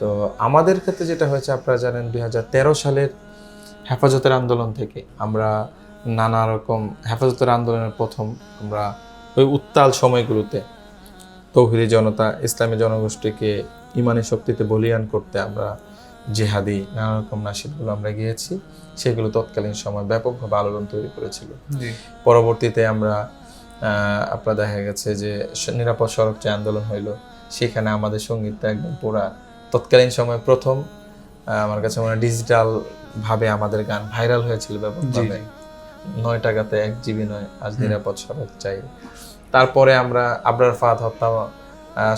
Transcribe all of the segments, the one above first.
তো আমাদের ক্ষেত্রে যেটা হয়েছে আপনারা জানেন 2013 সালের হেফাজতের আন্দোলন থেকে আমরা নানা রকম হেফাজতের আন্দোলনের প্রথম আমরা ওই উত্তাল সময়গুলোতে তৌহিদি জনতা ইসলামী জনগোষ্ঠীকে ইমানের শক্তিতে বলীয়ান করতে আমরা জেহাদি নানা রকম নাশিদগুলো আমরা গিয়েছি, সেগুলো তৎকালীন সময় ব্যাপকভাবে আলোড়ন তৈরি করেছিল। পরবর্তীতে আমরা আপনার দেখা গেছে যে নিরাপদ সড়ক যে আন্দোলন হইলো, সেখানে আমাদের সঙ্গীতটা একদম পুরা তৎকালীন সময় প্রথম আমার কাছে মনে হয় ডিজিটাল ভাবে আমাদের গান ভাইরাল হয়েছিল ব্যাপকভাবে। 9 টাকাতে 1 জিবি নয়, আজ নিরাপদ সড়ক চাই। তারপরে আমরা আবরার ফাহাদ হত্যা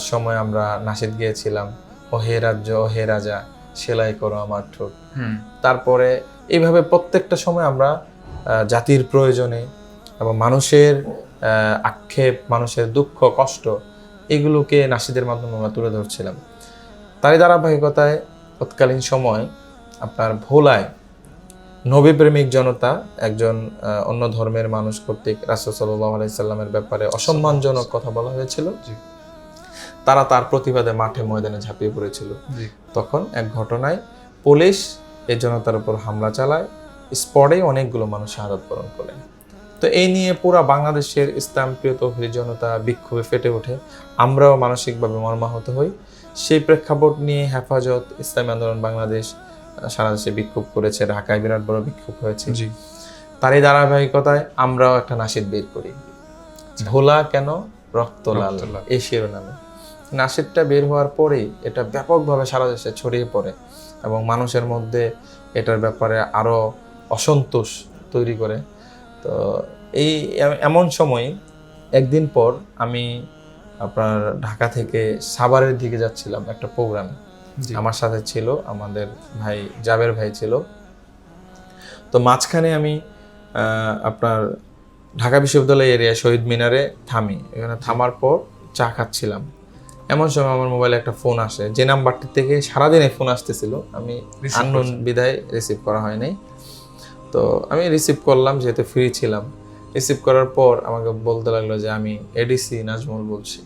সময় আমরা নাশিদ গিয়েছিলাম, ও হে রাজ্য ও হে রাজা সেলাই করো আমার ঠোঁট। তারপরে এইভাবে প্রত্যেকটা সময় আমরা জাতির প্রয়োজনে এবং মানুষের আক্ষেপ, মানুষের দুঃখ কষ্ট, এগুলোকে নাশিদের মাধ্যমে আমরা তুলে ধরছিলাম। তারই ধারাবাহিকতায় তৎকালীন সময় আপনার ভোলায় নবী প্রেমিক জনতা একজন অন্য ধর্মের মানুষ কর্তৃক রাসূল সাল্লাল্লাহু আলাইহি সাল্লামের ব্যাপারে অসম্মানজনক কথা বলা হয়েছিল। তারা তার প্রতিবাদে মাঠে ময়দানে ঝাঁপিয়ে পড়েছিল। তখন এক ঘটনায় পুলিশ এই জনতার উপর হামলা চালায়, স্পটেই অনেকগুলো মানুষ শাহাদাত বরণ করেন। তো এই নিয়ে পুরা বাংলাদেশের ইসলাম প্রিয় তৌহিদি জনতা বিক্ষোভে ফেটে ওঠে, আমরাও মানসিকভাবে মর্মাহত হই। সেই প্রেক্ষাপট নিয়ে হেফাজত ইসলামী আন্দোলন বাংলাদেশ সারা দেশে বিক্ষোভ করেছে, ঢাকায় বিরাট বড় বিক্ষোভ হয়েছে। তারই ধারাবাহিকতায় আমরাও একটা নাশিদ বের করি, ভোলা কেন রক্ত লাল, এই শিরোনামে। নাশিদটা বের হওয়ার পরেই এটা ব্যাপকভাবে সারা দেশে ছড়িয়ে পড়ে এবং মানুষের মধ্যে এটার ব্যাপারে আরো অসন্তোষ তৈরি করে। তো এই এমন সময় একদিন পর আমি আপনার ঢাকা থেকে সাভারের দিকে যাচ্ছিলাম একটা প্রোগ্রামে। আমার সাথে ছিল আমাদের ভাই জাবের ভাই ছিল। তো মাঝখানে আমি আপনার ঢাকা বিশ্ববিদ্যালয় এরিয়া শহীদ মিনারে থামি। এখানে থামার পর চা খাচ্ছিলাম, এমন সময় আমার মোবাইলে একটা ফোন আসে, যে নাম্বারটি থেকে সারাদিনে ফোন আসতেছিল, আমি আননোন বিধায় রিসিভ করা হয় নাই। তো আমি রিসিভ করলাম, যেহেতু ফ্রি ছিলাম। রিসিভ করার পর আমাকে বলতে লাগলো যে আমি এডিসি নাজমুল বলছি।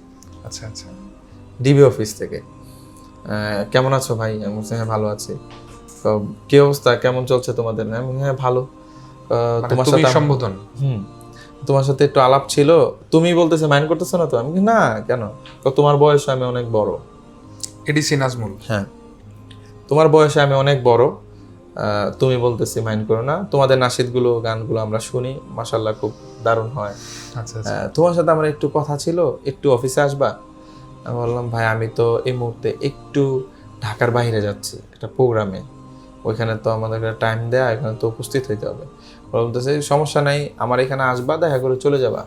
আচ্ছা আচ্ছা, ডিবি অফিস থেকে। কেমন আছো ভাই? আমি বলছি হ্যাঁ ভালো আছি। তো কি অবস্থা, কেমন চলছে তোমাদের? আমি হ্যাঁ ভালো। তোমার সাথে সম্বোধন, তোমার সাথে একটু আলাপ ছিল। তুমি বলতেছে মাইন্ড করতেছো না তো? আমি না কেন, তোমার বয়সে আমি অনেক বড়। এডিসি নাজমুল, হ্যাঁ তোমার বয়সে আমি অনেক বড়, তুমি বলতেছি মাইন্ড করো না। তোমাদের নাশিদগুলো গানগুলো আমরা শুনি, মাশাআল্লাহ খুব দারুণ হয়। আচ্ছা তোমার সাথে আমার একটু কথা ছিল, একটু অফিসে আসবা? আমি বললাম ভাই আমি তো এই মুহূর্তে একটু ঢাকার বাইরে যাচ্ছি একটা প্রোগ্রামে, ওইখানে তো আমাদের টাইম দেয়া, এখানে তো উপস্থিত হইতে হবে। বলতেছে সমস্যা নাই, আমার এখানে আসবা, দেখা করে চলে যাবা।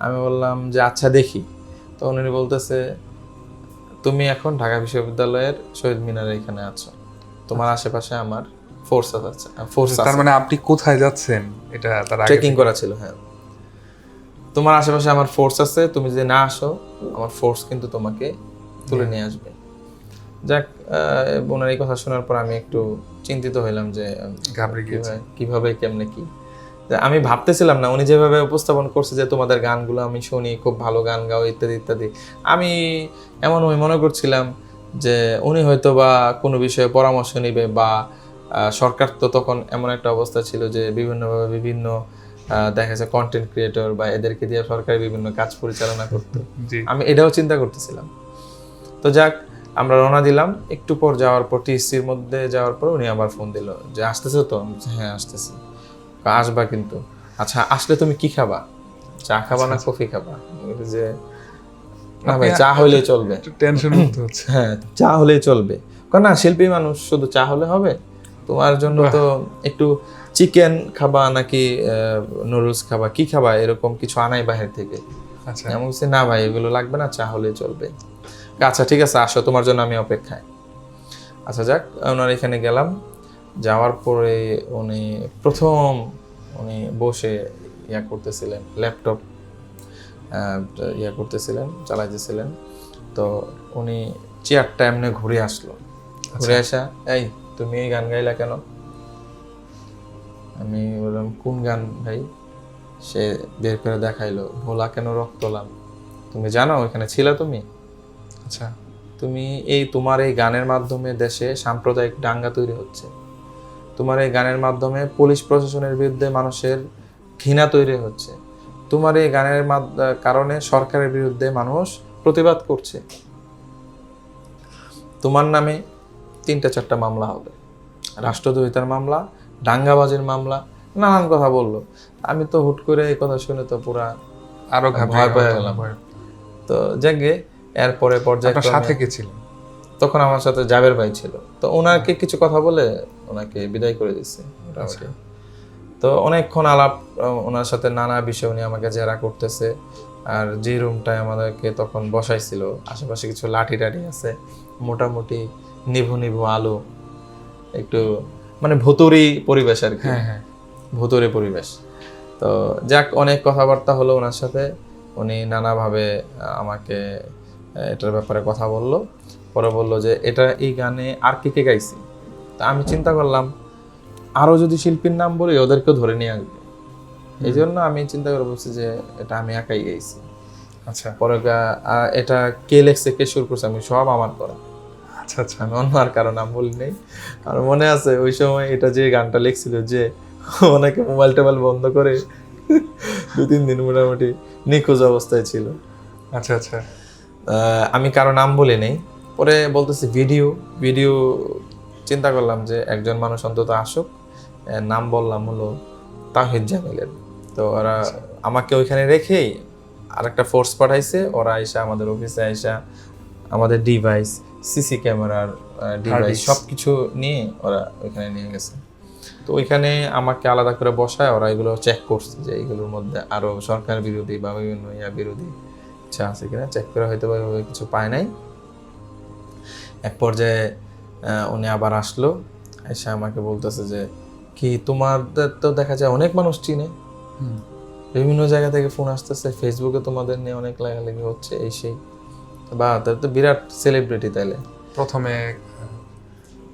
আমি বললাম যে আচ্ছা দেখি। তখন উনি বলতেছে তুমি এখন ঢাকা বিশ্ববিদ্যালয়ের শহীদ মিনারে এখানে আছো, তোমার আশেপাশে আমার ফোর্স আছে। তার মানে আপনি কোথায় যাচ্ছেন এটা তার আগে চেকিং করা ছিল। হ্যাঁ, তোমার আশেপাশে আমার ফোর্স আছে, তুমি যদি না আসো আমার ফোর্স কিন্তু তোমাকে তুলে নিয়ে আসবে। যাক, ওনার এই কথা শোনার পর আমি একটু চিন্তিত হইলাম যে ঘাবড়ে গিয়েছে কিভাবে কেমনে কি। আমি ভাবতেছিলাম না উনি যেভাবে উপস্থাপন করছে যে তোমাদের গানগুলো আমি শুনি, খুব ভালো গান গাও ইত্যাদি ইত্যাদি, আমি এমন মনে করছিলাম যে উনি হয়তো বা কোনো বিষয়ে পরামর্শ নিবে, বা সরকার তো তখন এমন একটা অবস্থা ছিল যে বিভিন্নভাবে বিভিন্ন দেখা যাচ্ছে কন্টেন্ট ক্রিয়েটর বা এদেরকে দিয়ে সরকারি বিভিন্ন কাজ পরিচালনা করতো। আমি এটাও চিন্তা করতেছিলাম। তো যাক, আমরা রওনা দিলাম। একটু পর যাওয়ার পর টিএসসির মধ্যে যাওয়ার পর উনি আবার ফোন দিল যে আসতেছো তো? হ্যাঁ আসতেছি। আসবা কিন্তু। আচ্ছা আসলে তুমি কি খাবা, চা খাবা না কফি খাবা? যে না ভাই চা হলেই চলবে। টেনশন মুক্ত হচ্ছে। হ্যাঁ চা হলেই চলবে। না শিল্পী মানুষ, শুধু চা হলে হবে? তোমার জন্য তো একটু চিকেন খাবা নাকি নুডলস খাবা, কি খাবা, এরকম কিছু আনাই বাইরে থেকে। আচ্ছা, আমি বলছি না ভাই এগুলো লাগবে না, চা হলেই চলবে। আচ্ছা ঠিক আছে আসো, তোমার জন্য আমি অপেক্ষায়। আচ্ছা যাক, ওনার এখানে গেলাম। যাওয়ার পরে প্রথম উনি বসে করতেছিলেন, ল্যাপটপ করতেছিলেন, চালাইতেছিলেন। তো উনি চেয়ারটা এমনি ঘুরে আসলো, ঘুরে আসা এই তুমি এই গান গাইলা কেন? আমি বললাম কোন গান ভাই? সে বের করে দেখাইলো, ভোলা কেন রক্ত লাল। তুমি জানো ওইখানে ছিলা তুমি? আচ্ছা। তোমার এই গানের মাধ্যমে দেশে সাম্প্রদায়িক দাঙ্গা তৈরি হচ্ছে, তোমার এই গানের মাধ্যমে পুলিশ প্রশাসনের বিরুদ্ধে মানুষের ঘৃণা তৈরি হচ্ছে, তোমার এই গানের কারণে সরকারের বিরুদ্ধে মানুষ প্রতিবাদ করছে, তোমার নামে 3-4টা মামলা হবে, রাষ্ট্রদ্রোহিতার মামলা, দাঙ্গাবাজের মামলা, নানান কথা বললো। আমি তো হুট করে এই কথা শুনে তো পুরা আরো ভয় পেয়ে গেলাম। তো যাকে এরপরে আপনার সাথে কে ছিলেন? তখন আমার সাথে জাবের ভাই ছিল, তো ওনাকে কিছু কথা বলে ওনাকে বিদায় করে দিচ্ছে মোটামুটি। তো অনেকক্ষণ আলাপ, ওনার সাথে নানা বিষয় উনি আমাকে জেরা করতেছে। আর যে রুমটায় আমাদেরকে তখন বসাইছিল, আশেপাশে কিছু লাঠি টাঠি আছে, মোটামুটি নিভু নিভু আলো, একটু মানে ভুতুরি পরিবেশ আর কি, ভুতুরি পরিবেশ। তো যাক, অনেক কথাবার্তা হলো ওনার সাথে, উনি নানাভাবে আমাকে এটার ব্যাপারে কথা বললো। পরে বললো যে এই গানে আর কে গাইছি। তা আমি চিন্তা করলাম আরো যদি শিল্পীর নাম বলি ওদেরকেও ধরে নিয়ে আসবে, এই জন্য আমি চিন্তা করে বলছি যে এটা আমি একাই গাইছি। আচ্ছা, পরে এটা কে লেখছে, কে সুর করছে, আমি সব আমার করা। আচ্ছা আচ্ছা, আমি অন্য আর কারো নাম বলি নাই। আর মনে আছে ওই সময় এটা যে গানটা লিখছিল, যে অনেকে মোবাইল টোবাইল বন্ধ করে 2-3 দিন মোটামুটি নিখোঁজ অবস্থায় ছিল। আচ্ছা আচ্ছা, আমি কারো নাম বলি নাই। পরে বলতেছি ভিডিও চিন্তা করলাম যে একজন মানুষ অন্তত আসুক, নাম বললাম হলো তাহিদ জামিলের। তো ওরা আমাকে ওইখানে রেখেই আরেকটা ফোর্স পাঠাইছে, ওরা আইসা আমাদের অফিসে আইসা আমাদের ডিভাইস, সিসি ক্যামেরার ডিভাইস সবকিছু নিয়ে ওরা ওইখানে নিয়ে গেছে। তো ওইখানে আমাকে আলাদা করে বসায় ওরা এগুলো চেক করছে যে এইগুলোর মধ্যে আরো সরকার বিরোধী বা বিভিন্ন বিরোধী ইচ্ছা আছে কিনা চেক করে, হয়তো ওইভাবে কিছু পায় নাই। এক পর্যায়ে উনি আবার আসলো, এসে আমাকে বলতেছে যে কি তোমাদের তো দেখা যায় অনেক মানুষ চিনে, বিভিন্ন জায়গা থেকে ফোন আসতেছে, ফেসবুকে তোমাদের নিয়ে অনেক লেখালেখি হচ্ছে, এই সেই, বা তার তো বিরাট সেলিব্রিটি। তাইলে প্রথমে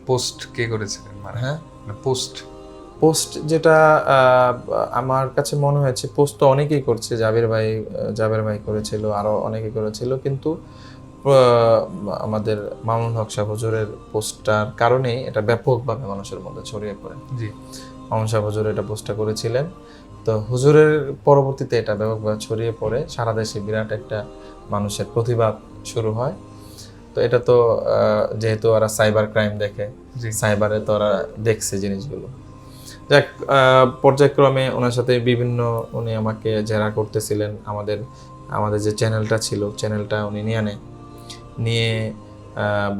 পোস্ট কে করেছিলেন? মানে হ্যাঁ, পোস্ট যেটা আমার কাছে মনে হয়েছে, পোস্ট তো অনেকেই করছে, জাবের ভাই করেছিল, আরো অনেকে করেছিল, কিন্তু আমাদের মামুনুল হক সাহেব হুজুরের পোস্টটার কারণেই এটা ব্যাপকভাবে মানুষের মধ্যে ছড়িয়ে পড়ে। জি, মামুন সাহেব হুজুর এটা পোস্টটা করেছিলেন। তো হুজুরের পরবর্তীতে এটা ব্যাপকভাবে ছড়িয়ে পড়ে, সারা দেশে বিরাট একটা মানুষের প্রতিবাদ শুরু হয়। তো এটা তো যেহেতু ওরা সাইবার ক্রাইম দেখে, সাইবারে তো ওরা দেখছে জিনিসগুলো। যাক, পর্যায়ক্রমে ওনার সাথে উনি আমাকে জেরা করতেছিলেন। আমাদের যে চ্যানেলটা ছিল, চ্যানেলটা উনি নিয়ে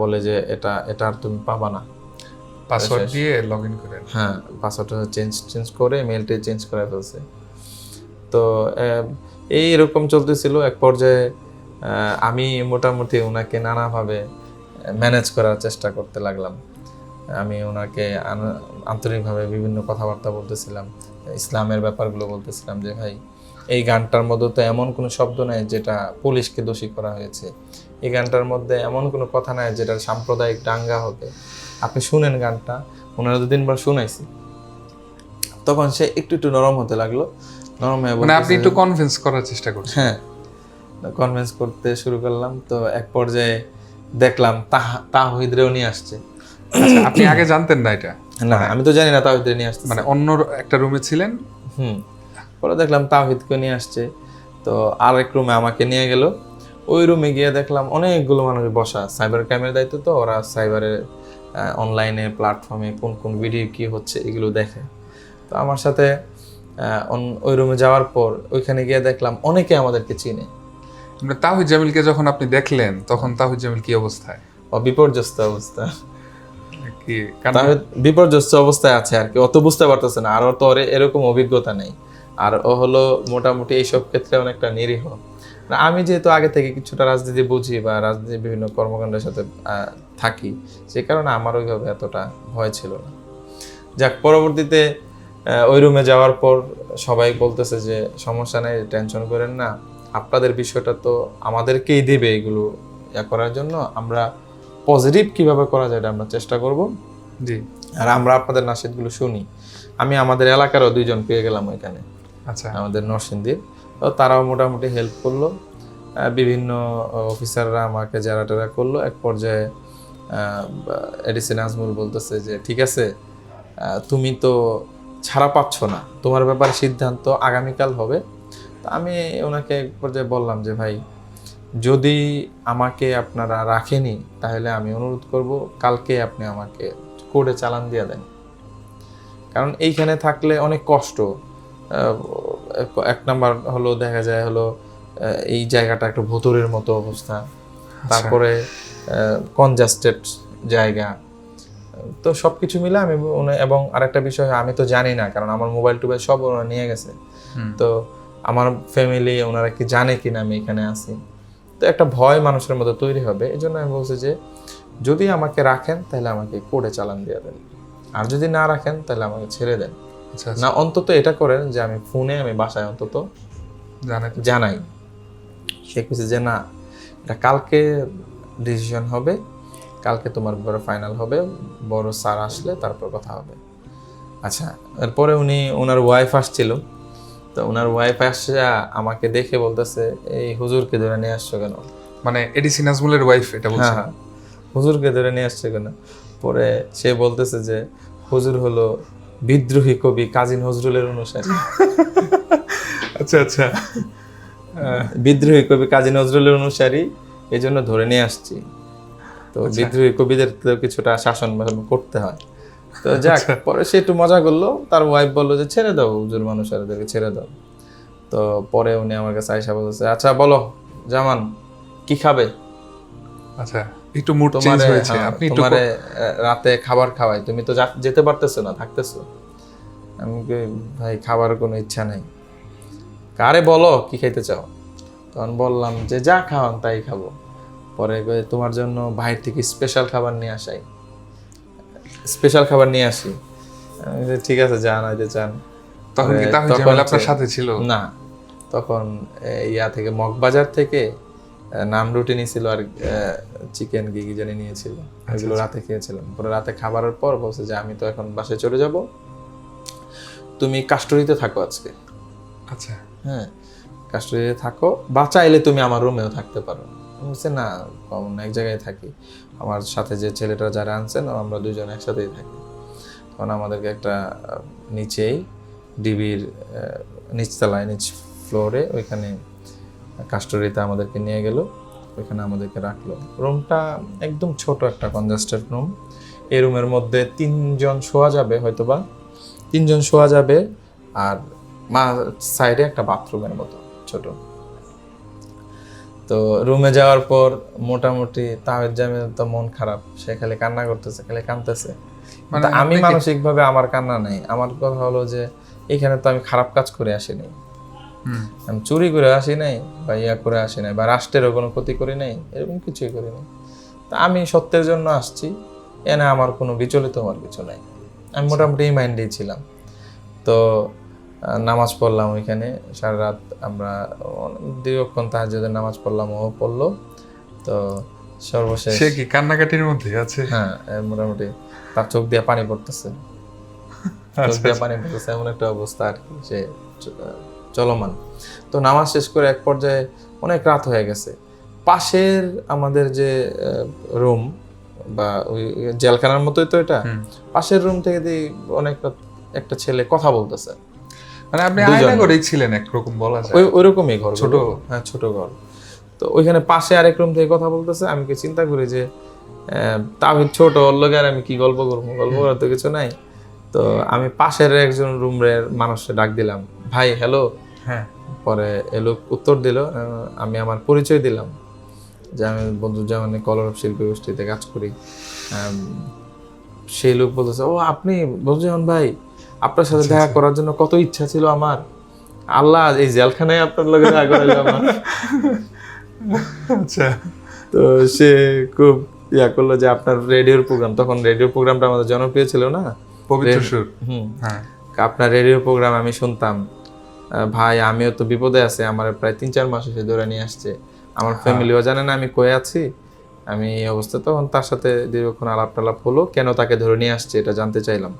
বলে যে এটা আর তুমি পাবা না, পাসওয়ার্ড দিয়ে লগইন করেন। হ্যাঁ, পাসওয়ার্ডটা চেঞ্জ করে মেলটা চেঞ্জ করে ফেলছে। তো এইরকম চলতেছিল। এক পর্যায়ে আমি মোটামুটি ওনাকে নানাভাবে ম্যানেজ করার চেষ্টা করতে লাগলাম। আমি ওনাকে আন্তরিকভাবে বিভিন্ন কথাবার্তা বলতেছিলাম, ইসলামের ব্যাপারগুলো বলতেছিলাম, যে ভাই এই গানটার মধ্যে তো এমন কোনো শব্দ নাই যেটা পুলিশকে দোষী করা হয়েছে, এই গানটার মধ্যে এমন কোনো কথা নাই যেটা সাম্প্রদায়িক দাঙ্গা হবে, আপনি শুনেন গানটা। ওনারা 2-3 বার শুনাইছি, তখন সে একটু নরম হতে লাগলো। নরম হয়ে মানে আপনি একটু কনভিন্স করার চেষ্টা করছেন? হ্যাঁ, কনভিন্স করতে শুরু করলাম। তো এক পর্যায়ে দেখলাম তাহিদরেও নিয়ে আসছে। আপনি আগে জানতেন না এটা? না, আমি তো জানি না তাহিদরে নিয়ে আসছে, মানে অন্য একটা রুমে ছিলেন। পরে দেখলাম তাহিদকে নিয়ে আসছে। তো আরেক রুমে আমাকে নিয়ে গেল। ওই রুমে গিয়ে দেখলাম অনেকগুলো মানুষ বসা, সাইবার ক্রাইমের দায়িত্ব, তো ওরা সাইবারের অনলাইনে প্ল্যাটফর্মে কোন ভিডিও কি হচ্ছে এগুলো দেখে। তো আমার সাথে ওই রুমে যাওয়ার পর ওইখানে গিয়ে দেখলাম অনেকে আমাদেরকে চিনে। তাহিদ জামিলকে যখন আপনি দেখলেন, তখন তাহিদ জামিল কি অবস্থায়? বিপর্যস্ত অবস্থা, কি বিপর্যস্ত অবস্থায় আছে আর কি, অত বুঝতে পারতেছে না। আর ওর তো এরকম অভিজ্ঞতা নেই, আর ও হলো মোটামুটি এইসব ক্ষেত্রে অনেকটা নিরীহ। আমি যেহেতু আগে থেকে কিছুটা রাজনীতি বুঝি বা রাজনীতির বিভিন্ন কর্মকাণ্ডের সাথে থাকি, সে কারণে আমার ওইভাবে এতটা ভয় ছিল না। যাক, পরবর্তীতে ওই রুমে যাওয়ার পর সবাই বলতেছে যে সমস্যা নেই, টেনশন করেন না, আপনাদের বিষয়টা তো আমাদেরকেই দেবে এগুলো করার জন্য, আমরা পজিটিভ কিভাবে করা যায় এটা আমরা চেষ্টা করব। জি, আর আমরা আপনাদের নাশিদগুলো শুনি। আমি আমাদের এলাকারও 2 জন পেয়ে গেলাম ওইখানে, আচ্ছা, আমাদের নরসিংদীর, তো তারাও মোটামুটি হেল্প করলো। বিভিন্ন অফিসাররা আমাকে যারা টেরা করলো। এক পর্যায়ে এডিসি নাজমুল বলতেছে যে ঠিক আছে, তুমি তো ছাড়া পাচ্ছ না, তোমার ব্যাপারে সিদ্ধান্ত আগামীকাল হবে। তো আমি ওনাকে এক পর্যায়ে বললাম যে ভাই, যদি আমাকে আপনারা রাখেনি তাহলে আমি অনুরোধ করব কালকে আপনি আমাকে কোর্টে চালান দিয়ে দেন, কারণ এইখানে থাকলে অনেক কষ্ট। এক নাম্বার হলো দেখা যায় হলো এই জায়গাটা একটু ভুতুরের মতো অবস্থা, তারপরে কনজাস্টেড জায়গা। তো সব কিছু মিলে আমি এবং আরেকটা বিষয় আমি তো জানি না, কারণ আমার মোবাইল টোবাইল সব ওরা নিয়ে গেছে। তো আমার ফ্যামিলি ওনারা কি জানে কিনা আমি এখানে আছি, তো একটা ভয় মানুষের মধ্যে তৈরি হবে। এই জন্য আমি বলছি যে যদি আমাকে রাখেন তাহলে আমাকে কোর্টে চালান দিয়ে দেন, আর যদি না রাখেন তাহলে আমাকে ছেড়ে দেন। না অন্তত এটা করেন যে আমি ফোনে আমি বাসায় অন্তত জানাই। সে কিছু যে না, এটা কালকে ডিসিশন হবে, কালকে তোমার ব্যাপারে ফাইনাল হবে, বড় স্যার আসলে তারপর কথা হবে। আচ্ছা, এরপরে ওনার ওয়াইফ আসছিল। তো ওনার ওয়াইফ আসছে আমাকে দেখে বলতেছে এই হুজুরকে ধরে নিয়ে আসছো কেন? মানে এডিসি নাজমুলের ওয়াইফ এটা বলছে? হ্যাঁ, হুজুরকে ধরে নিয়ে আসছে কেন? পরে সে বলতেছে যে হুজুর হলো বিদ্রোহী কবি কাজী নজরুলের অনুসারী। আচ্ছা আচ্ছা, বিদ্রোহী কবি কাজী নজরুলের অনুসারী, এই জন্য ধরে নিয়ে আসছি। তো বিদ্রোহী কবিদের তো কিছুটা শাসন করতে হয়। তো যাক, পরে সে একটু মজা করলো, তার ওয়াইফ বললো যে ছেড়ে দাও, হুজুর মানুষ আর এদেরকে ছেড়ে দাও। তো পরে উনি আমার কাছে আয়সা বলতেছে আচ্ছা বলো জামান কি খাবে? আচ্ছা, একটু মুড চেঞ্জ হয়েছে, আপনি একটু তোমারে রাতে খাবার খাওয়াই, তুমি তো যেতে পারতেছো না, থাকতেছো। আমি ভাই খাবার কোনো ইচ্ছা নেই। কারে বলো কি খাইতে চাও? তখন বললাম যে যা খাওয়ান তাই খাবো। পরে তোমার জন্য বাইরে থেকে স্পেশাল খাবার নিয়ে আসি। আমি ঠিক আছে যা আনাইতে চান। তখন কি তাহিদ জামিল আপনার সাথে ছিল? না, তখন ইয়া থেকে মগবাজার থেকে নান রুটি নিয়েছিল আর চিকেন কি জানি নিয়েছিল, এগুলো রাতে খেয়েছিলাম। পরে রাতে খাবারের পর বলছে যে আমি তো এখন বাসায় চলে যাব, তুমি কাস্টডিতে থাকো আজকে। আচ্ছা, হ্যাঁ, কাস্টডিতে থাকো, বা চাইলে তুমি আমার রুমেও থাকতে পারো। বলছে না, অন্য এক জায়গায় থাকি, আমার সাথে যে ছেলেটা যারা আনছেন আমরা দুজন একসাথেই থাকি। তখন আমাদেরকে একটা নিচেই ডিবির নিচতলায় নিচ ফ্লোরে ওইখানে কাস্টডিতে আমাদেরকে নিয়ে গেল, ওইখানে আমাদেরকে রাখলো। রুমটা একদম ছোট একটা কনজাস্টেড রুম। এই রুমের মধ্যে 3 জন শোয়া যাবে, হয়তোবা 3 জন শোয়া যাবে, আর সাইডে একটা বাথরুমের মতো ছোট। তো রুমে যাওয়ার পর মোটামুটি তাহিদ জামিল তো মন খারাপ, সে খালি কান্না করতেছে, খালি কাঁদতেছে। মানে আমি মানসিকভাবে আমার কান্না নেই। আমার কথা হলো যে এখানে তো আমি খারাপ কাজ করে আসিনি, আমি চুরি করে আসি নাই, বা ইয়া করে আসি নাই, বা রাষ্ট্রেরও কোনো ক্ষতি করি নাই, এরকম কিছুই করি নাই। তা আমি সত্যের জন্য আসছি, এনে আমার কোনো বিচলিত হওয়ার কিছু নাই। আমি মোটামুটি এই মাইন্ডেই ছিলাম। তো নামাজ পড়লাম ওইখানে সারা রাত, আমরা দীর্ঘক্ষণ তাহাজ্জুদের নামাজ পড়লাম, ও পড়লো। তো সর্বশেষ সে কি কান্নাকাটির মধ্যে আছে? হ্যাঁ, মোটামুটি তার চোখ দিয়ে পানি পড়তেছে, চোখ দিয়ে পানি পড়তেছে, এমন একটা অবস্থা আর কি, সে চলমান। তো নামাজ শেষ করে এক পর্যায়ে অনেক রাত হয়ে গেছে। পাশের আমাদের যে রুম বা ওই জেলখানার মতোই তো এটা, পাশের রুম থেকে অনেক একটা ছেলে কথা বলতেছে। মানে আপনি আয়না করেই ছিলেন একরকম বলা যায়, ওইরকমই ঘর, ছোট, হ্যাঁ ছোট ঘর। তো ওইখানে পাশে আরেক রুম থেকে কথা বলতেছে। আমি কি চিন্তা করি যে তাহিদ ছোট, ওর লগে আর আমি কি গল্প করবো, গল্প করার তো কিছু নাই। তো আমি পাশের একজন রুমের মানুষকে ডাক দিলাম, ভাই হ্যালো। হ্যাঁ, পরে এ লোক উত্তর দিল, আমি আমার পরিচয় দিলাম যে আমি বন্ধুজ্জামানে কলরব শিল্পী গোষ্ঠীতে কাজ করি। সেই লোক বলতেছে, ও আপনি বন্ধুজ্জামান ভাই, আপনার সাথে দেখা করার জন্য কত ইচ্ছা ছিল আমার, আল্লাহ এই জেলখানায় আপনার লগে দেখা করাইলো আমার। আচ্ছা। তো সে খুব ইয়া করলো যে আপনার রেডিওর প্রোগ্রাম, তখন রেডিও প্রোগ্রামটা আমাদের জনপ্রিয় ছিল না, পবিত্র সুর। হ্যাঁ, আপনার রেডিও প্রোগ্রাম আমি শুনতাম, ভাই আমিও তো বিপদে আছি, আমার প্রায় 3-4 মাস এসে ধরে নিয়ে আসছে, আমার ফ্যামিলিও জানে না আমি কয়ে আছি, আমি এই অবস্থা। তখন তার সাথে দীর্ঘক্ষণ আলাপ টালাপ হলো, কেন তাকে ধরে নিয়ে আসছে এটা জানতে চাইলাম।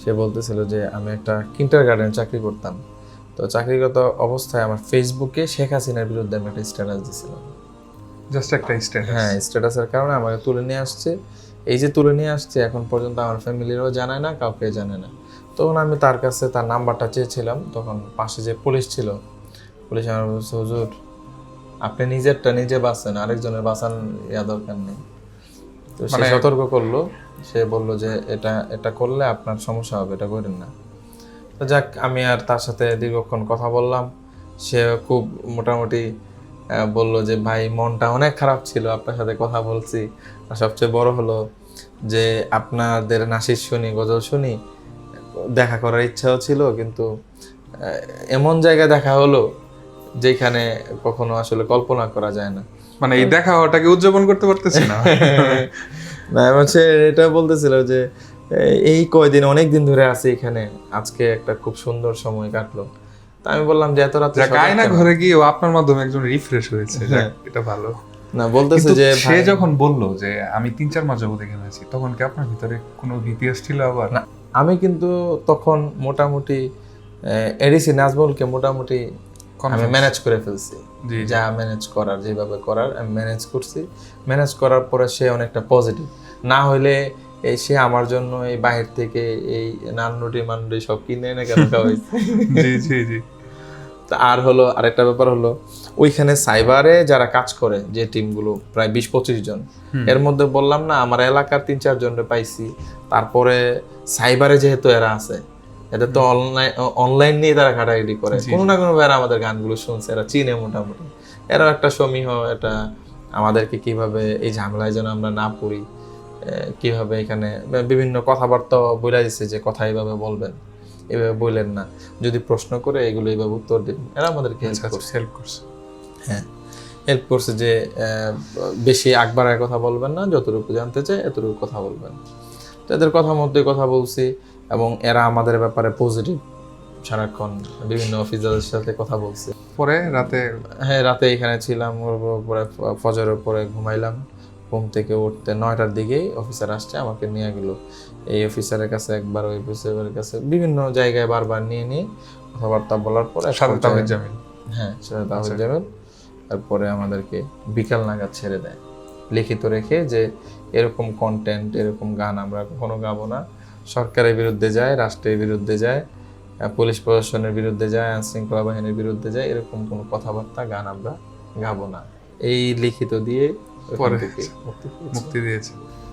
সে বলতেছিল যে আমি একটা কিন্ডারগার্টেন চাকরি করতাম, তো চাকরিগত অবস্থায় আমার ফেসবুকে শেখ হাসিনার বিরুদ্ধে আমি একটা স্ট্যাটাস দিয়েছিলাম। জাস্ট একটা স্ট্যাটাস। হ্যাঁ, স্ট্যাটাসের কারণে আমাকে তুলে নিয়ে আসছে। এই যে তুলে নিয়ে আসছে এখন পর্যন্ত আমার ফ্যামিলিরও জানায় না, কাউকে জানে না। তখন আমি তার কাছে তার নাম্বারটা চেয়েছিলাম, তখন পাশে যে পুলিশ ছিল, পুলিশ আমার বলছে, হুজুর আপনি নিজেরটা নিজে বাঁচেন, আরেকজনের বাঁচান দরকার নেই। তো সে সতর্ক করলো, সে বলল যে এটা এটা করলে আপনার সমস্যা হবে, এটা করেন না। তো যাক, আমি আর তার সাথে দীর্ঘক্ষণ কথা বললাম। সে খুব মোটামুটি বললো যে ভাই মনটা অনেক খারাপ ছিল, আপনার সাথে কথা বলছি। আর সবচেয়ে বড় হলো যে আপনাদের নাসির শুনি, গজল শুনি, দেখা করার ইচ্ছাও ছিল, কিন্তু এমন জায়গায় দেখা হলো যেখানে কখনো আসলে কল্পনা করা যায় না। মানে এই দেখা হওয়াটাকে উদযাপন করতে পারতেছি না। না, হচ্ছে এটা বলতেছিল যে এই কয়দিন অনেক দিন ধরে আছি এখানে, আজকে একটা খুব সুন্দর সময় কাটলো। তা আমি বললাম যে এত রাতে যাক, আয়না ঘরে গিয়ে আপনার মাধ্যমে একজন রিফ্রেশ হয়েছে, যাক, এটা ভালো। না, বলতেছে কিন্তু যে সে যখন বললো যে আমি 3-4 মাস যাবত এখানে আছি, তখন কি আপনার ভিতরে কোনো ভীতি আসছিল আবার? না, আমি কিন্তু তখন মোটামুটি এডিসি নাজমুলকে মোটামুটি আমি ম্যানেজ করে ফেলছি। যা ম্যানেজ করার, যেভাবে করার আমি ম্যানেজ করছি। ম্যানেজ করার পরে সে অনেকটা পজিটিভ। না হলে সে আমার জন্য এই বাহির থেকে এই নানরুটি মানরুটি সব কিনে এনে কেন খাওয়াইছে। জি জি জি। আর হলো আরেকটা ব্যাপার হলো, ওইখানে সাইবারে যারা কাজ করে যে টিমগুলো প্রায় 20-25 জন, এর মধ্যে বললাম না আমার এলাকার 3-4 জনরে পাইছি। তারপরে সাইবারে যেহেতু এরা আছে, এদের তো অনলাইন নিয়ে তারা ঘাটাঘাটি করে, কোনো না কোনো ভাবে আমাদের গানগুলো শুনছে, এরা চিনে মোটামুটি। এরাও একটা সমীহ, এটা আমাদেরকে কিভাবে এই ঝামেলায় যেন আমরা না পড়ি, কিভাবে এখানে বিভিন্ন কথাবার্তা বলে দিচ্ছে যে কথা এইভাবে বলবেন, এভাবে বললেন না, যদি প্রশ্ন করে এগুলো এইভাবে উত্তর দিন। এরা আমাদেরকে হেল্প করছে। হ্যাঁ, হেল্প করছে যে বেশি আকবারের কথা বলবেন না, যতটুকু জানতে চাই এতটুকু কথা বলবেন। তো এদের কথার মধ্যে কথা বলছি, এবং এরা আমাদের ব্যাপারে পজিটিভ, সারাক্ষণ বিভিন্ন অফিসারদের সাথে কথা বলছি। পরে রাতে, হ্যাঁ, রাতে এখানে ছিলাম, পরে ফজরের পরে ঘুমাইলাম। ঘুম থেকে উঠতে 9টার দিকেই অফিসার আসছে, আমাকে নিয়ে গেল এই অফিসারের কাছে একবার, ওই অফিসারের কাছে, বিভিন্ন জায়গায় বারবার নিয়ে নিয়ে কথাবার্তা বলার পরে সাথে তাহিদ জামিল। হ্যাঁ, সাথে তাহিদ জামিল। তারপরে আমাদেরকে বিকাল নাগাদ ছেড়ে দেয়, লিখিত রেখে যে এরকম কন্টেন্ট, এরকম গান আমরা কখনো গাবো না। সরকারের বিরুদ্ধে যায়, রাষ্ট্রের বিরুদ্ধে যায়, পুলিশ প্রশাসনের বিরুদ্ধে যায়, আইন শৃঙ্খলা বাহিনীর বিরুদ্ধে যায়, এরকম কোনো কথাবার্তা, গান আমরা গাবো না, এই লিখিত দিয়ে পরে মুক্তি দিয়েছে।